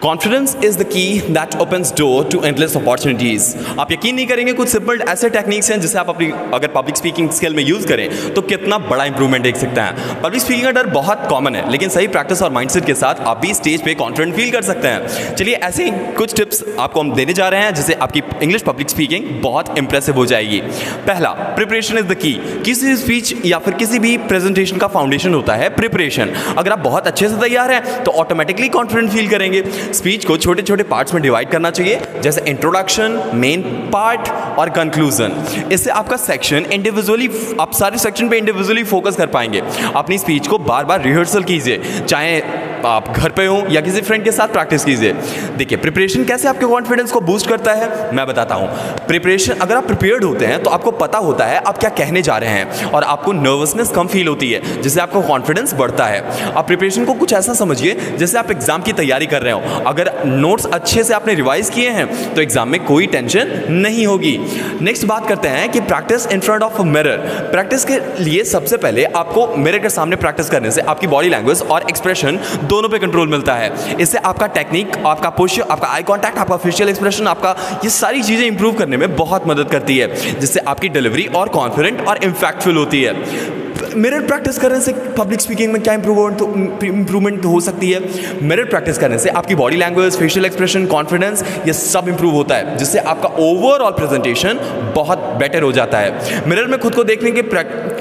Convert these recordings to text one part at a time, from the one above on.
Confidence is the key that opens door to endless opportunities. आप यकीन नहीं करेंगे, कुछ सिंपल ऐसे टेक्निक्स हैं जिसे आप अपनी अगर पब्लिक स्पीकिंग स्किल में यूज करें तो कितना बड़ा इंप्रूवमेंट देख सकते हैं। पब्लिक स्पीकिंग का डर बहुत कॉमन है, लेकिन सही प्रैक्टिस और माइंडसेट के साथ आप भी स्टेज पे कॉन्फिडेंट फील कर सकते हैं। चलिए ऐसे ही कुछ टिप्स आपको हम देने जा रहे हैं जिससे आपकी इंग्लिश पब्लिक स्पीकिंग बहुत इंप्रेसिव हो जाएगी। पहला, प्रिपरेशन इज द की। किसी स्पीच या फिर किसी भी प्रेजेंटेशन का फाउंडेशन होता है प्रिपरेशन। अगर आप बहुत अच्छे से तैयार हैं तो ऑटोमेटिकली कॉन्फिडेंट फील करेंगे। स्पीच को छोटे छोटे पार्ट्स में डिवाइड करना चाहिए, जैसे इंट्रोडक्शन, मेन पार्ट और कंक्लूजन। इससे आपका सेक्शन इंडिविजुअली, आप सारे सेक्शन पे इंडिविजुअली फोकस कर पाएंगे। अपनी स्पीच को बार बार रिहर्सल कीजिए, चाहे आप घर पे हो या किसी फ्रेंड के साथ प्रैक्टिस कीजिए। देखिए प्रिपरेशन कैसे आपके कॉन्फिडेंस को बूस्ट करता है, मैं बताता हूँ। प्रिपरेशन, अगर आप प्रिपेयर्ड होते हैं तो आपको पता होता है आप क्या कहने जा रहे हैं और आपको नर्वसनेस कम फील होती है, जिससे आपका कॉन्फिडेंस बढ़ता है। आप प्रिपरेशन को कुछ ऐसा समझिए जैसे आप एग्जाम की तैयारी कर रहे हो। अगर नोट्स अच्छे से आपने रिवाइज किए हैं तो एग्जाम में कोई टेंशन नहीं होगी। नेक्स्ट बात करते हैं कि practice in front of a mirror. Practice के लिए सबसे पहले आपको मिरर के सामने प्रैक्टिस करने से आपकी बॉडी लैंग्वेज और एक्सप्रेशन दोनों पे कंट्रोल मिलता है। इससे आपका टेक्निक, आपका पोस्चर, आपका आई कांटेक्ट, आपका फेशियल एक्सप्रेशन, आपका ये सारी चीज़ें इंप्रूव करने में बहुत मदद करती है, जिससे आपकी डिलीवरी और कॉन्फिडेंट और इम्पैक्टफुल होती है। मिरर प्रैक्टिस करने से पब्लिक स्पीकिंग में क्या इंप्रूवमेंट हो सकती है? मिरर प्रैक्टिस करने से आपकी body language, facial expression, confidence, ये सब इंप्रूव होता है, जिससे आपका ओवरऑल प्रेजेंटेशन बहुत बेटर हो जाता है। मिरर में खुद को देखने के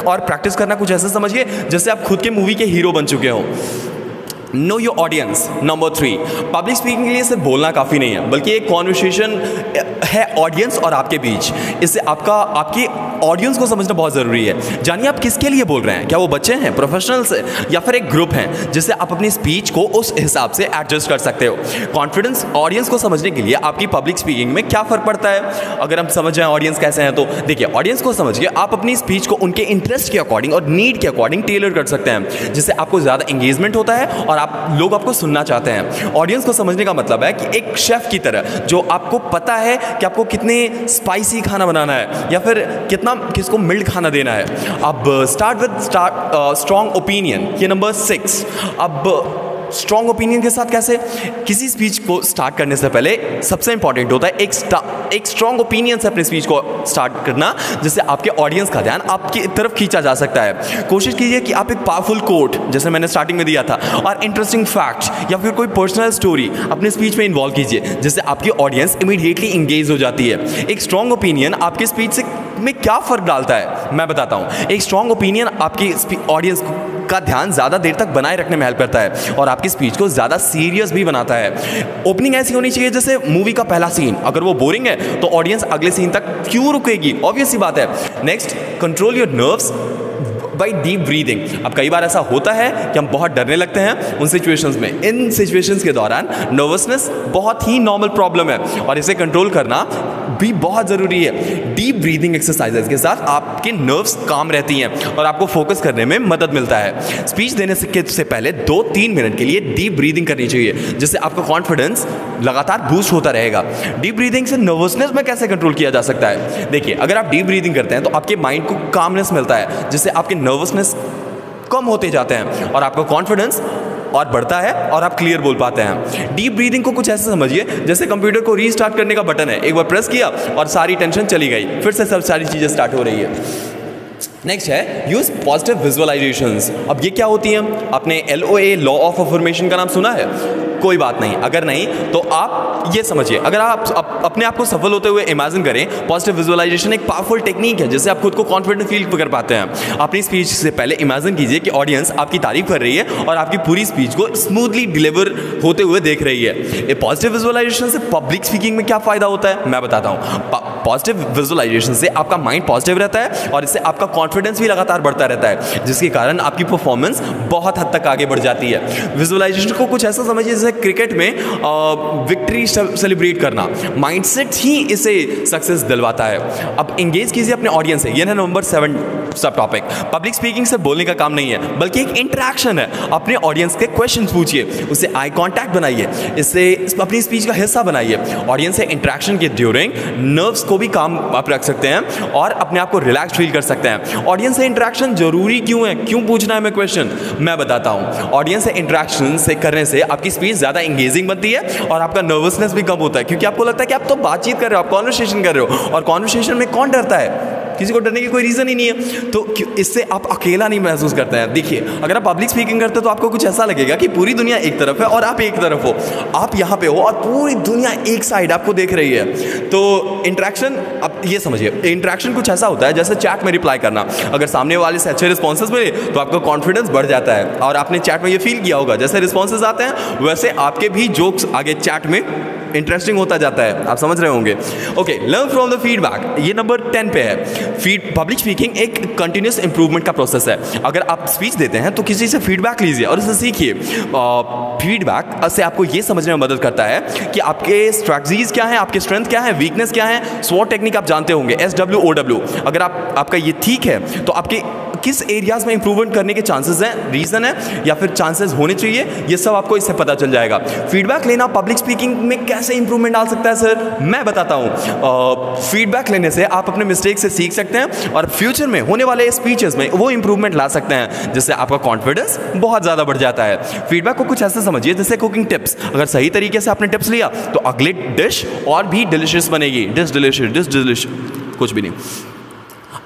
और प्रैक्टिस करना कुछ ऐसा समझिए जैसे आप खुद के मूवी के हीरो बन चुके हो। Know your audience. Number 3, public speaking के लिए सिर्फ बोलना काफ़ी नहीं है, बल्कि एक कॉन्वर्सेशन है ऑडियंस और आपके बीच। इससे आपकी ऑडियंस को समझना बहुत ज़रूरी है। जानिए आप किसके लिए बोल रहे हैं, क्या वो बच्चे हैं, प्रोफेशनल्स हैं, या फिर एक ग्रुप हैं, जिससे आप अपनी स्पीच को उस हिसाब से एडजस्ट कर सकते हो। कॉन्फिडेंस ऑडियंस को समझने के लिए आपकी पब्लिक स्पीकिंग में क्या फ़र्क पड़ता है, अगर हम समझ जाएं ऑडियंस कैसे हैं तो देखिए, ऑडियंस को समझिए आप अपनी स्पीच को उनके इंटरेस्ट के अकॉर्डिंग और नीड के अकॉर्डिंग टेलर कर सकते हैं, जिससे आपको ज़्यादा इंगेजमेंट होता है और लोग आपको सुनना चाहते हैं। ऑडियंस को समझने का मतलब है कि एक शेफ की तरह, जो आपको पता है कि आपको कितने स्पाइसी खाना बनाना है या फिर किसको मिल्ड खाना देना है। अब स्टार्ट विद स्ट्रॉन्ग ओपिनियन, ये नंबर 6। अब स्ट्रॉन्ग ओपिनियन के साथ कैसे? किसी स्पीच को स्टार्ट करने से पहले सबसे इंपॉर्टेंट होता है एक स्ट्रॉन्ग ओपिनियन से अपनी स्पीच को स्टार्ट करना, जिससे आपके ऑडियंस का ध्यान आपकी तरफ खींचा जा सकता है। कोशिश कीजिए कि आप एक पावरफुल कोट, जैसे मैंने स्टार्टिंग में दिया था, और इंटरेस्टिंग फैक्ट या फिर कोई पर्सनल स्टोरी अपनी स्पीच में इन्वॉल्व कीजिए, जिससे आपकी ऑडियंस इमीडिएटली इंगेज हो जाती है। एक स्ट्रॉन्ग ओपिनियन आपकी स्पीच में क्या फ़र्क डालता है, मैं बताता हूँ। एक स्ट्रॉन्ग ओपिनियन आपकी ऑडियंस का ध्यान ज़्यादा देर तक बनाए रखने में हेल्प करता है और आपकी स्पीच को ज़्यादा सीरियस भी बनाता है। ओपनिंग ऐसी होनी चाहिए जैसे मूवी का पहला सीन, अगर वो बोरिंग है तो ऑडियंस अगले सीन तक क्यों रुकेगी, ऑब्वियस सी बात है। Next, control your nerves by deep breathing. अब कई बार ऐसा होता है कि हम बहुत डरने लगते हैं उन सिचुएशंस में। इन सिचुएशंस के दौरान नर्वसनेस बहुत ही नॉर्मल प्रॉब्लम है और इसे कंट्रोल करना भी बहुत ज़रूरी है। डीप ब्रीदिंग एक्सरसाइजेस के साथ आपके नर्व्स काम रहती हैं और आपको फोकस करने में मदद मिलता है। स्पीच देने से पहले 2-3 मिनट के लिए डीप ब्रीदिंग करनी चाहिए, जिससे आपका कॉन्फिडेंस लगातार बूस्ट होता रहेगा। डीप ब्रीदिंग से नर्वसनेस में कैसे कंट्रोल किया जा सकता है? देखिए, अगर आप डीप ब्रीदिंग करते हैं तो आपके माइंड को कामनेस मिलता है, जिससे आपके नर्वसनेस कम होते जाते हैं और आपका कॉन्फिडेंस और बढ़ता है और आप क्लियर बोल पाते हैं। डीप ब्रीदिंग को कुछ ऐसे समझिए जैसे कंप्यूटर को रीस्टार्ट करने का बटन है, एक बार प्रेस किया और सारी टेंशन चली गई, फिर से सब सारी चीज़ें स्टार्ट हो रही है। नेक्स्ट है यूज पॉजिटिव विजुअलाइजेशंस। अब ये क्या होती हैं? आपने LOA, लॉ ऑफ अफर्मेशन का नाम सुना है? कोई बात नहीं, अगर नहीं तो आप ये समझिए, अगर आप अपने आप को सफल होते हुए इमेजिन करें, पॉजिटिव विजुअलाइजेशन एक पावरफुल टेक्निक है जिससे आप खुद को कॉन्फिडेंट फील कर पाते हैं। अपनी स्पीच से पहले इमेजिन कीजिए कि ऑडियंस आपकी तारीफ कर रही है और आपकी पूरी स्पीच को स्मूथली डिलीवर होते हुए देख रही है। ये पॉजिटिव विजुअलाइजेशन से पब्लिक स्पीकिंग में क्या फ़ायदा होता है, मैं बताता हूँ। पॉजिटिव विजुअलाइजेशन से आपका माइंड पॉजिटिव रहता है और इससे आपका कॉन्फिडेंस भी लगातार बढ़ता रहता है, जिसके कारण आपकी परफॉर्मेंस बहुत हद तक आगे बढ़ जाती है। विजुअलाइजेशन को कुछ ऐसा समझिए जैसे क्रिकेट में विक्ट्री सेलिब्रेट करना। माइंडसेट ही इसे सक्सेस दिलवाता है। अब एंगेज कीजिए अपने ऑडियंस से। यह है नंबर 7 सब टॉपिक। पब्लिक स्पीकिंग से बोलने का काम नहीं है, बल्कि एक इंटरेक्शन है। अपने ऑडियंस के क्वेश्चन पूछिए, उससे आई कांटेक्ट बनाइए, इससे अपनी स्पीच का हिस्सा बनाइए। ऑडियंस से इंटरेक्शन के ड्यूरिंग नर्व्स को भी काम आप रख सकते हैं और अपने आप को रिलैक्स फील कर सकते हैं। ऑडियंस से इंटरेक्शन जरूरी क्यों है, क्यों पूछना है मैं क्वेश्चन, मैं बताता हूँ। ऑडियंस से इंटरेक्शन से करने से आपकी स्पीच ज़्यादा इंगेजिंग बनती है और आपका नर्वसनेस भी कम होता है, क्योंकि आपको लगता है कि आप तो बातचीत कर रहे हो, आप कॉन्वर्सेशन कर रहे हो, और कॉन्वर्सेशन में कौन डरता है, किसी को डरने की कोई रीज़न ही नहीं है। तो इससे आप अकेला नहीं महसूस करते हैं। देखिए, अगर आप पब्लिक स्पीकिंग करते हो तो आपको कुछ ऐसा लगेगा कि पूरी दुनिया एक तरफ है और आप एक तरफ हो, आप यहाँ पे हो और पूरी दुनिया एक साइड आपको देख रही है। तो इंटरेक्शन, आप ये समझिए, इंटरेक्शन कुछ ऐसा होता है जैसे चैट में रिप्लाई करना। अगर सामने वाले से अच्छे रिस्पॉन्सेज मिले तो आपका कॉन्फिडेंस बढ़ जाता है, और आपने चैट में ये फील किया होगा जैसे रिस्पॉन्सेज आते हैं वैसे आपके भी जोक्स आगे चैट में इंटरेस्टिंग होता जाता है। आप समझ रहे होंगे। Okay, learn from the feedback, ये नंबर 10 पे है। पब्लिक स्पीकिंग एक कंटिन्यूस इंप्रूवमेंट का प्रोसेस है। अगर आप स्पीच देते हैं तो किसी से फीडबैक लीजिए और उसे सीखिए। फीडबैक से आपको ये समझने में मदद करता है कि आपके स्ट्रैटेजीज क्या है, आपके स्ट्रेंथ क्या है, वीकनेस क्या है। स्वॉट टेक्निक आप जानते होंगे, SWOW। अगर आपका ये ठीक है तो आपके किस एरियाज में इंप्रूवमेंट करने के चांसेस हैं, रीजन है या फिर चांसेस होने चाहिए, ये सब आपको इससे पता चल जाएगा। फीडबैक लेना पब्लिक स्पीकिंग में कैसे इंप्रूवमेंट डाल सकता है सर, मैं बताता हूँ। फीडबैक लेने से आप अपने मिस्टेक से सीख सकते हैं और फ्यूचर में होने वाले स्पीचेस में वो इंप्रूवमेंट ला सकते हैं, जिससे आपका कॉन्फिडेंस बहुत ज़्यादा बढ़ जाता है। फीडबैक को कुछ ऐसे समझिए जैसे कुकिंग टिप्स। अगर सही तरीके से आपने टिप्स लिया तो अगली डिश और भी डिलिशियस बनेगी। डिश डिलिशियस कुछ भी नहीं।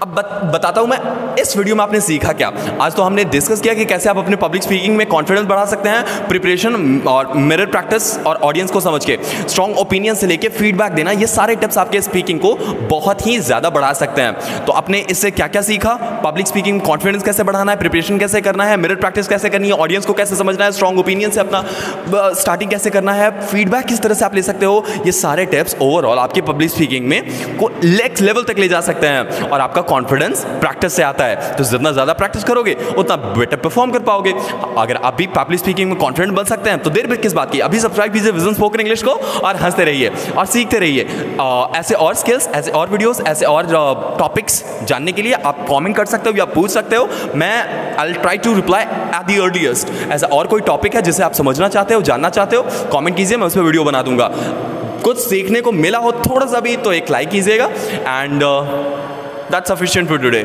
अब बताता हूं मैं इस वीडियो में आपने सीखा क्या। आज तो हमने डिस्कस किया कि कैसे आप अपने पब्लिक स्पीकिंग में कॉन्फिडेंस बढ़ा सकते हैं, प्रिपरेशन और मिरर प्रैक्टिस और ऑडियंस को समझ के स्ट्रॉन्ग ओपिनियन से लेके फीडबैक देना, ये सारे टिप्स आपके स्पीकिंग को बहुत ही ज़्यादा बढ़ा सकते हैं। तो आपने इससे क्या क्या सीखा, पब्लिक स्पीकिंग कॉन्फिडेंस कैसे बढ़ाना है, प्रिपरेशन कैसे करना है, मिरर प्रैक्टिस कैसे करनी है, ऑडियंस को कैसे समझना है, स्ट्रॉन्ग ओपिनियन से अपना स्टार्टिंग कैसे करना है, फीडबैक किस तरह से आप ले सकते हो। ये सारे टिप्स ओवरऑल आपकी पब्लिक स्पीकिंग में को नेक्स्ट लेवल तक ले जा सकते हैं और आपका कॉन्फिडेंस प्रैक्टिस से आता है। तो जितना ज़्यादा प्रैक्टिस करोगे उतना बेटर परफॉर्म कर पाओगे। अगर आप भी पब्लिक स्पीकिंग में कॉन्फिडेंट बन सकते हैं तो देर किस बात की, अभी सब्सक्राइब कीजिए विजन स्पोकन इंग्लिश को और हंसते रहिए और सीखते रहिए। ऐसे और स्किल्स, ऐसे और वीडियोस, ऐसे और टॉपिक्स जानने के लिए आप कमेंट कर सकते हो या पूछ सकते हो। मैं I will try to reply at the earliest. ऐसा और कोई टॉपिक है जिसे आप समझना चाहते हो, जानना चाहते हो, कमेंट कीजिए, मैं उस पर वीडियो बना दूंगा। कुछ सीखने को मिला हो थोड़ा सा भी तो एक लाइक कीजिएगा। And that's sufficient for today.